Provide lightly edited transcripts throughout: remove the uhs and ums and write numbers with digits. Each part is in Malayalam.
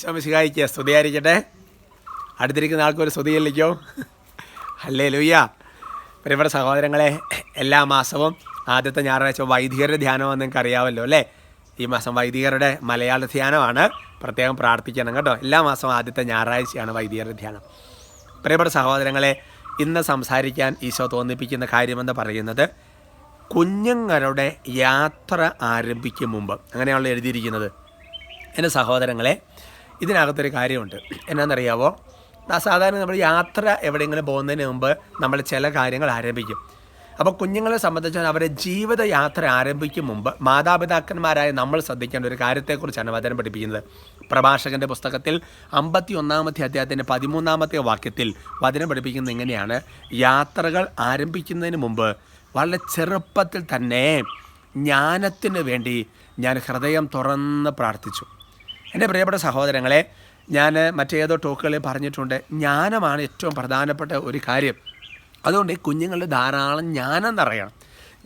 ഈശോ മിശിഹായിക്ക് സ്തുതിയായിരിക്കട്ടെ. അടുത്തിരിക്കുന്ന ആൾക്കൊരു സ്തുതിയില്ലിക്കോ. ഹല്ലേലൂയ. പ്രിയപ്പെട്ട സഹോദരങ്ങളെ, എല്ലാ മാസവും ആദ്യത്തെ ഞായറാഴ്ച വൈദികരുടെ ധ്യാനമെന്ന് നിങ്ങൾക്ക് അറിയാമല്ലോ അല്ലേ. ഈ മാസം വൈദികരുടെ മലയാള ധ്യാനമാണ്. പ്രത്യേകം പ്രാർത്ഥിക്കണം കേട്ടോ. എല്ലാ മാസവും ആദ്യത്തെ ഞായറാഴ്ചയാണ് വൈദികരുടെ ധ്യാനം. പ്രിയപ്പെട്ട സഹോദരങ്ങളെ, ഇന്ന് സംസാരിക്കാൻ ഈശോ തോന്നിപ്പിക്കുന്ന കാര്യമെന്ന് പറയുന്നത് കുഞ്ഞുങ്ങളുടെ യാത്ര ആരംഭിക്കും മുമ്പ്. അങ്ങനെയാണല്ലോ എഴുതിയിരിക്കുന്നത്. എൻ്റെ സഹോദരങ്ങളെ, ഇതിനകത്തൊരു കാര്യമുണ്ട്. എന്നാണെന്നറിയാവോ? സാധാരണ നമ്മൾ യാത്ര എവിടെയെങ്കിലും പോകുന്നതിന് മുമ്പ് നമ്മൾ ചില കാര്യങ്ങൾ ആരംഭിക്കും. അപ്പോൾ കുഞ്ഞുങ്ങളെ സംബന്ധിച്ചാൽ അവരെ ജീവിതയാത്ര ആരംഭിക്കും മുമ്പ് മാതാപിതാക്കന്മാരായ നമ്മൾ ശ്രദ്ധിക്കേണ്ട ഒരു കാര്യത്തെക്കുറിച്ചാണ് വചനം പഠിപ്പിക്കുന്നത്. പ്രഭാഷകൻ്റെ പുസ്തകത്തിൽ 51-ാമത്തെ അധ്യായത്തിൻ്റെ 13-ാമത്തെ വാക്യത്തിൽ വചനം പഠിപ്പിക്കുന്നത് ഇങ്ങനെയാണ്: യാത്രകൾ ആരംഭിക്കുന്നതിന് മുമ്പ് വളരെ ചെറുപ്പത്തിൽ തന്നെ ജ്ഞാനത്തിന് വേണ്ടി ഞാൻ ഹൃദയം തുറന്ന് പ്രാർത്ഥിച്ചു. എൻ്റെ പ്രിയപ്പെട്ട സഹോദരങ്ങളെ, ഞാൻ മറ്റേതോ ടോക്കുകളിൽ പറഞ്ഞിട്ടുണ്ട്, ജ്ഞാനമാണ് ഏറ്റവും പ്രധാനപ്പെട്ട ഒരു കാര്യം. അതുകൊണ്ട് ഈ കുഞ്ഞുങ്ങളുടെ ധാരാളം ജ്ഞാനം നിറയണം.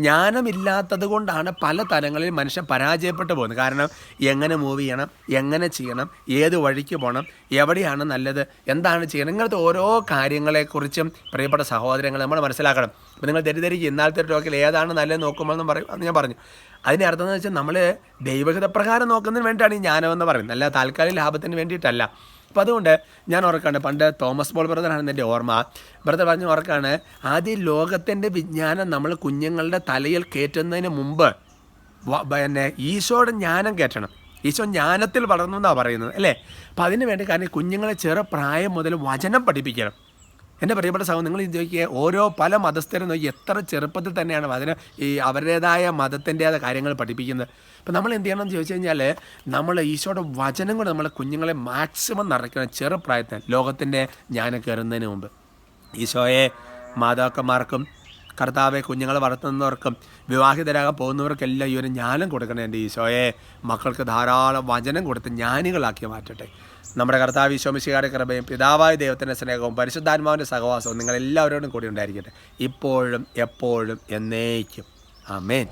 ജ്ഞാനമില്ലാത്തത് കൊണ്ടാണ് പല തലങ്ങളിൽ മനുഷ്യൻ പരാജയപ്പെട്ടു പോകുന്നത്. കാരണം എങ്ങനെ മൂവ് ചെയ്യണം, എങ്ങനെ ചെയ്യണം, ഏത് വഴിക്ക് പോകണം, എവിടെയാണ് നല്ലത്, എന്താണ് ചെയ്യണം, ഇങ്ങനത്തെ ഓരോ കാര്യങ്ങളെക്കുറിച്ചും പ്രിയപ്പെട്ട സഹോദരങ്ങൾ നമ്മൾ മനസ്സിലാക്കണം. അപ്പോൾ നിങ്ങൾ തെറ്റിദ്ധരിക്കും, ഇന്നാലത്തെ ടോക്കിൽ ഏതാണ് നല്ലത് നോക്കുമ്പോഴെന്ന് പറയും. അന്ന് ഞാൻ പറഞ്ഞു, അതിൻ്റെ അർത്ഥം എന്ന് വെച്ചാൽ നമ്മൾ ദൈവഹിതപ്രകാരം നോക്കുന്നതിന് വേണ്ടിയിട്ടാണ് ഈ ജ്ഞാനമെന്ന് പറയുന്നത്, അല്ല താൽക്കാലിക ലാഭത്തിന് വേണ്ടിയിട്ടല്ല. അപ്പോൾ അതുകൊണ്ട് ഞാൻ ഓർക്കാണ്, പണ്ട് തോമസ് പോൾ ബ്രദറാണ് എൻ്റെ ഓർമ്മ. ബ്രദർ പറഞ്ഞ് ഓർക്കാണ്, ആദ്യം ലോകത്തിൻ്റെ വിജ്ഞാനം നമ്മൾ കുഞ്ഞുങ്ങളുടെ തലയിൽ കയറ്റുന്നതിന് മുമ്പ് പിന്നെ ഈശോയുടെ ജ്ഞാനം കയറ്റണം. ഈശോ ജ്ഞാനത്തിൽ വളർന്നു എന്നാണ് പറയുന്നത് അല്ലേ. അപ്പോൾ അതിന് വേണ്ടി കാരണം കുഞ്ഞുങ്ങളെ ചെറുപ്രായം മുതൽ വചനം പഠിപ്പിക്കണം. എൻ്റെ പ്രിയപ്പെട്ട സഹോദരൻ, നിങ്ങൾ ചോദിക്കുക, ഓരോ പല മതസ്ഥരും നോക്കി എത്ര ചെറുപ്പത്തിൽ തന്നെയാണ് അതിന് ഈ അവരുടേതായ മതത്തിൻ്റേതായ കാര്യങ്ങൾ പഠിപ്പിക്കുന്നത്. അപ്പോൾ നമ്മൾ എന്ത് ചെയ്യണമെന്ന് ചോദിച്ചു കഴിഞ്ഞാൽ, നമ്മൾ ഈശോയുടെ വചനം കൊണ്ട് നമ്മളെ കുഞ്ഞുങ്ങളെ മാക്സിമം നിറയ്ക്കണം ചെറുപ്രായത്തിൽ, ലോകത്തിൻ്റെ ജ്ഞാനം കയറുന്നതിന് മുമ്പ്. ഈശോയെ മാതാക്കന്മാർക്കും കർത്താവെ കുഞ്ഞുങ്ങളെ വളർത്തുന്നവർക്കും വിവാഹിതരാകാൻ പോകുന്നവർക്കെല്ലാം ഈ ഒരു ജ്ഞാനം കൊടുക്കണം. എൻ്റെ ഈശോയെ മക്കൾക്ക് ധാരാളം വചനം കൊടുത്ത് ജ്ഞാനികളാക്കി മാറ്റട്ടെ. നമ്മുടെ കർത്താവ് ഈശോ മിശിഹായുടെ കൃപയും പിതാവായ ദൈവത്തിൻ്റെ സ്നേഹവും പരിശുദ്ധാത്മാവിൻ്റെ സഹവാസവും നിങ്ങളെല്ലാവരോടും കൂടി ഉണ്ടായിരിക്കട്ടെ, ഇപ്പോഴും എപ്പോഴും എന്നേക്കും. ആമേൻ.